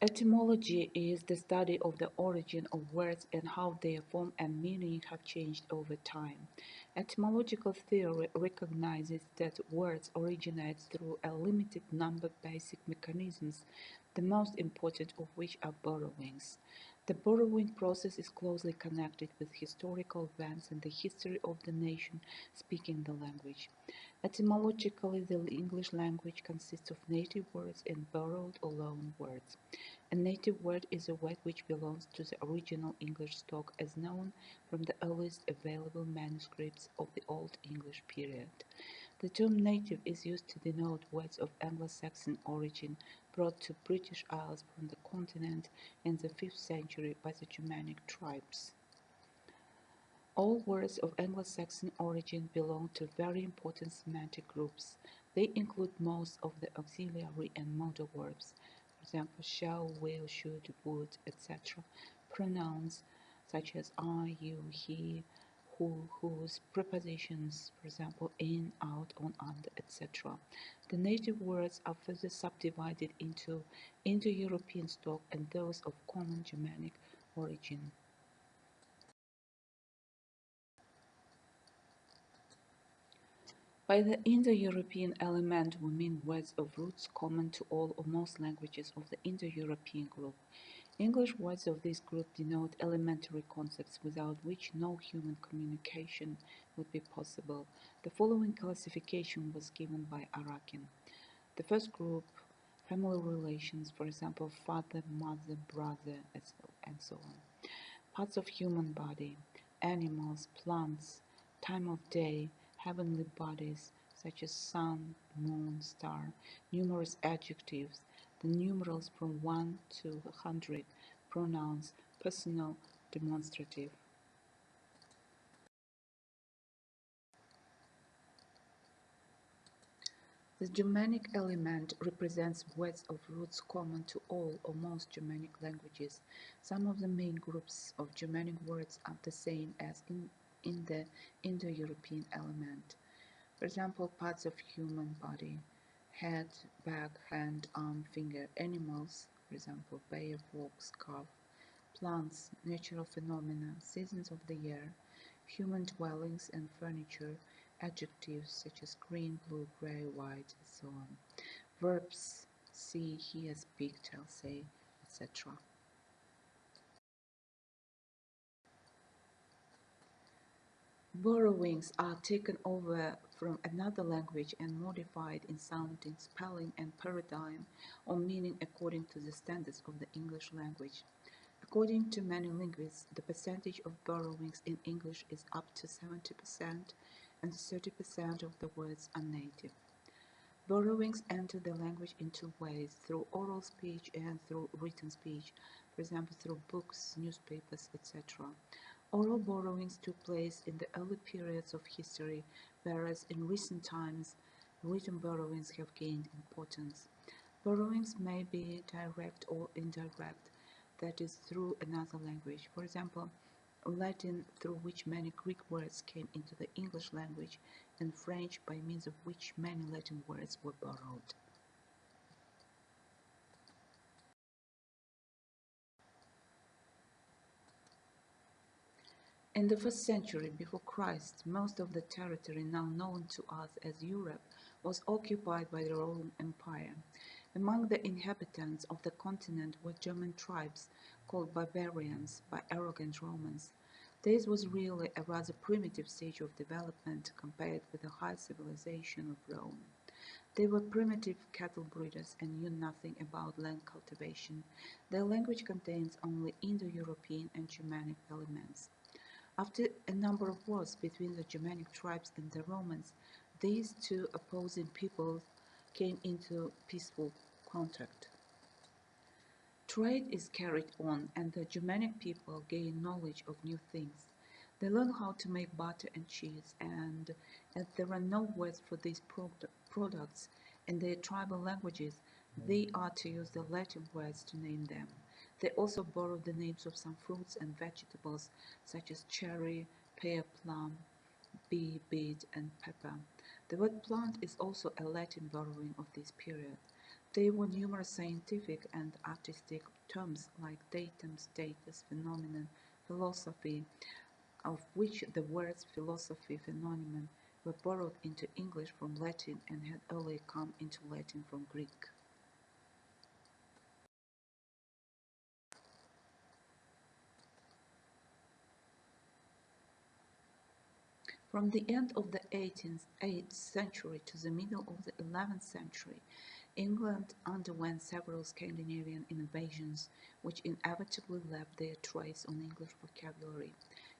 Etymology is the study of the origin of words and how their form and meaning have changed over time. Etymological theory recognizes that words originate through a limited number of basic mechanisms, the most important of which are borrowings. The borrowing process is closely connected with historical events and the history of the nation speaking the language. Etymologically, the English language consists of native words and borrowed or loaned words. A native word is a word which belongs to the original English stock as known from the earliest available manuscripts of the Old English period. The term native is used to denote words of Anglo-Saxon origin brought to British Isles from the continent in the 5th century by the Germanic tribes. All words of Anglo-Saxon origin belong to very important semantic groups. They include most of the auxiliary and modal verbs, for example, shall, will, should, would, etc. Pronouns such as I, you, he, who, whose, prepositions, for example, in, out, on, under, etc. The native words are further subdivided into Indo-European stock and those of common Germanic origin. By the Indo-European element we mean words of roots common to all or most languages of the Indo-European group. English words of this group denote elementary concepts without which no human communication would be possible. The following classification was given by Arakin. The first group, family relations, for example, father, mother, brother, and so on. Parts of human body, animals, plants, time of day, heavenly bodies such as sun, moon, star, numerous adjectives, the numerals from 1 to 100, pronouns, personal, demonstrative. The Germanic element represents words of roots common to all or most Germanic languages. Some of the main groups of Germanic words are the same as in the Indo-European element. For example, parts of human body, head, back, hand, arm, finger, animals, for example, bear, fox, calf, plants, natural phenomena, seasons of the year, human dwellings and furniture, adjectives such as green, blue, gray, white, and so on, verbs, see, hear, speak, tell, say, etc. Borrowings are taken over from another language and modified in sounding, spelling, and paradigm or meaning according to the standards of the English language. According to many linguists, the percentage of borrowings in English is up to 70% and 30% of the words are native. Borrowings enter the language in two ways, through oral speech and through written speech, for example, through books, newspapers, etc. Oral borrowings took place in the early periods of history, whereas in recent times, written borrowings have gained importance. Borrowings may be direct or indirect, that is, through another language. For example, Latin, through which many Greek words came into the English language, and French, by means of which many Latin words were borrowed. In the first century before Christ, most of the territory now known to us as Europe was occupied by the Roman Empire. Among the inhabitants of the continent were German tribes called barbarians by arrogant Romans. This was really a rather primitive stage of development compared with the high civilization of Rome. They were primitive cattle breeders and knew nothing about land cultivation. Their language contains only Indo-European and Germanic elements. After a number of wars between the Germanic tribes and the Romans, these two opposing peoples came into peaceful contact. Trade is carried on and the Germanic people gain knowledge of new things. They learn how to make butter and cheese, and as there are no words for these products in their tribal languages, they are to use the Latin words to name them. They also borrow the names of some fruits and vegetables such as cherry, pear, plum, bee, beet, and pepper. The word plant is also a Latin borrowing of this period. There were numerous scientific and artistic terms like datum, status, phenomenon, philosophy, of which the words philosophy, phenomenon were borrowed into English from Latin and had earlier come into Latin from Greek. From the end of the 8th century to the middle of the 11th century, England underwent several Scandinavian invasions, which inevitably left their trace on English vocabulary.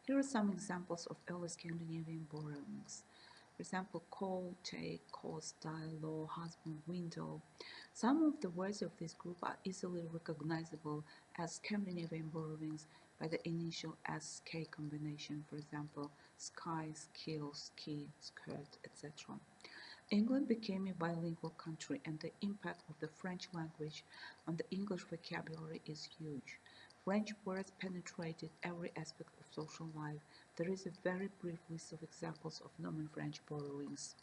Here are some examples of early Scandinavian borrowings. For example, call, take, cause, style, law, husband, window. Some of the words of this group are easily recognizable as Scandinavian borrowings by the initial S-K combination, for example, sky, skill, ski, skirt, etc. England became a bilingual country, and the impact of the French language on the English vocabulary is huge. French words penetrated every aspect of social life. There is a very brief list of examples of non-French borrowings.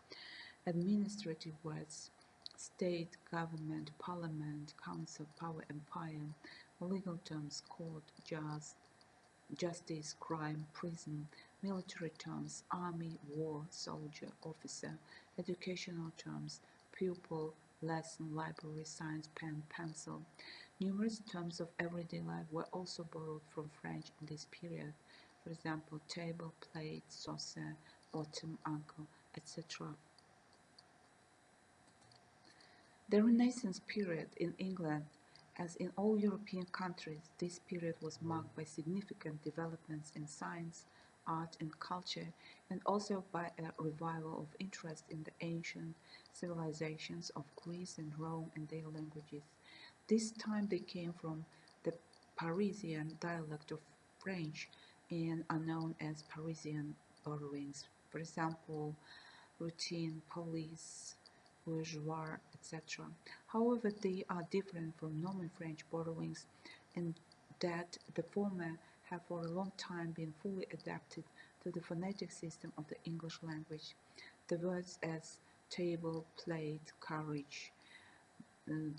Administrative words: state, government, parliament, council, power, empire. Legal terms: court, justice, crime, prison. Military terms: army, war, soldier, officer. Educational terms: pupil, lesson, library, science, pen, pencil. Numerous terms of everyday life were also borrowed from French in this period. For example, table, plate, saucer, bottom, uncle, etc. The Renaissance period in England, as in all European countries, this period was marked by significant developments in science, art and culture, and also by a revival of interest in the ancient civilizations of Greece and Rome and their languages. This time they came from the Parisian dialect of French and are known as Parisian borrowings. For example, routine, police, bourgeois, etc. However, they are different from Norman French borrowings in that the former have for a long time been fully adapted to the phonetic system of the English language. The words as table, plate, carriage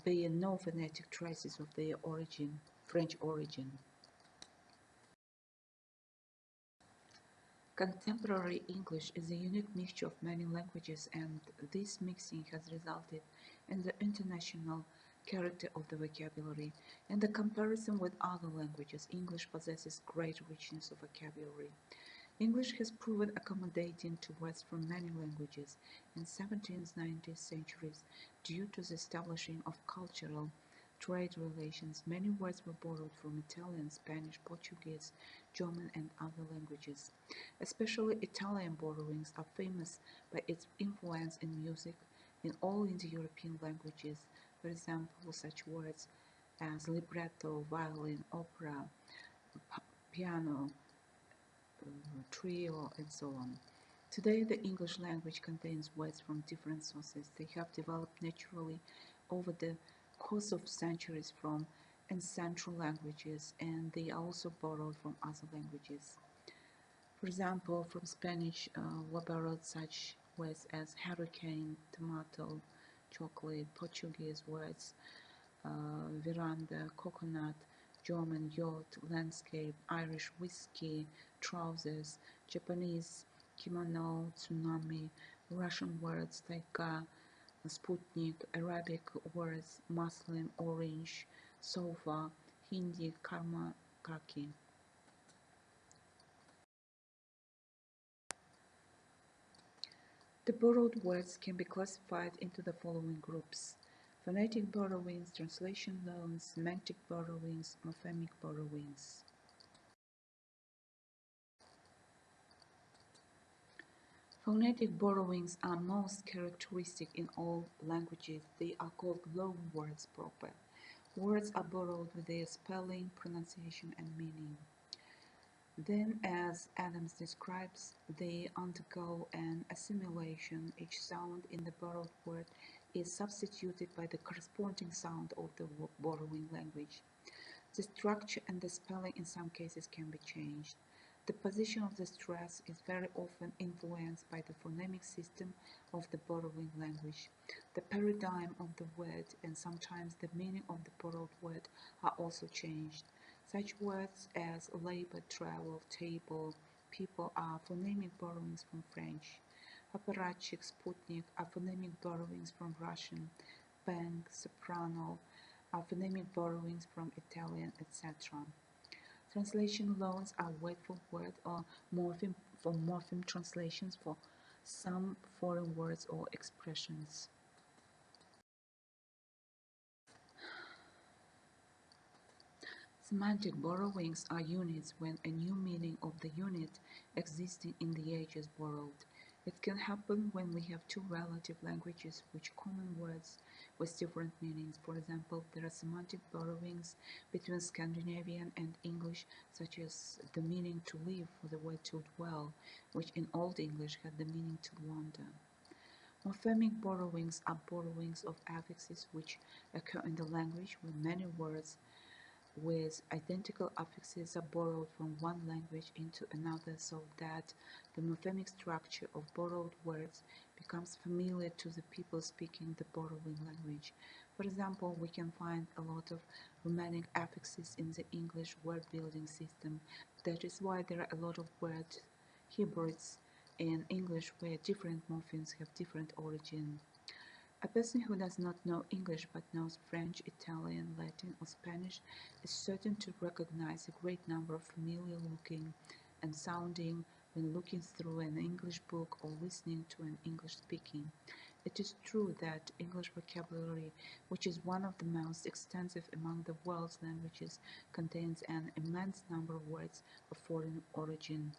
bear no phonetic traces of their origin, French origin. Contemporary English is a unique mixture of many languages, and this mixing has resulted in the international character of the vocabulary. In the comparison with other languages, English possesses great richness of vocabulary. English has proven accommodating to words from many languages in 17th and 19th centuries due to the establishing of cultural trade relations. Many words were borrowed from Italian, Spanish, Portuguese, German and other languages. Especially Italian borrowings are famous by its influence in music in all Indo-European languages. For example, such words as libretto, violin, opera, piano, trio, and so on. Today, the English language contains words from different sources. They have developed naturally over the course of centuries from ancestral languages, and they are also borrowed from other languages. For example, from Spanish were borrowed such words as hurricane, tomato, chocolate. Portuguese words veranda, coconut, German yacht, landscape, Irish whiskey, trousers, Japanese kimono, tsunami, Russian words taiga, Sputnik, Arabic words Muslim, orange, sofa, Hindi, karma, kaki. The borrowed words can be classified into the following groups: phonetic borrowings, translation loans, semantic borrowings, morphemic borrowings. Phonetic borrowings are most characteristic in all languages. They are called loan words proper. Words are borrowed with their spelling, pronunciation, and meaning. Then, as Adams describes, they undergo an assimilation. Each sound in the borrowed word is substituted by the corresponding sound of the borrowing language. The structure and the spelling in some cases can be changed. The position of the stress is very often influenced by the phonemic system of the borrowing language. The paradigm of the word and sometimes the meaning of the borrowed word are also changed. Such words as labor, travel, table, people are phonemic borrowings from French. Apparatchik, Sputnik are phonemic borrowings from Russian. Bank, soprano are phonemic borrowings from Italian, etc. Translation loans are word for word or morpheme translations for some foreign words or expressions. Semantic borrowings are units when a new meaning of the unit existing in the age is borrowed. It can happen when we have two relative languages with common words with different meanings. For example, there are semantic borrowings between Scandinavian and English, such as the meaning to live for the word to dwell, which in Old English had the meaning to wander. Morphemic borrowings are borrowings of affixes which occur in the language where many words with identical affixes are borrowed from one language into another so that the morphemic structure of borrowed words becomes familiar to the people speaking the borrowing language. For example, we can find a lot of Romanic affixes in the English word-building system. That is why there are a lot of word hybrids in English where different morphemes have different origin. A person who does not know English but knows French, Italian, Latin, or Spanish is certain to recognize a great number of familiar looking and sounding when looking through an English book or listening to an English speaking. It is true that English vocabulary, which is one of the most extensive among the world's languages, contains an immense number of words of foreign origin.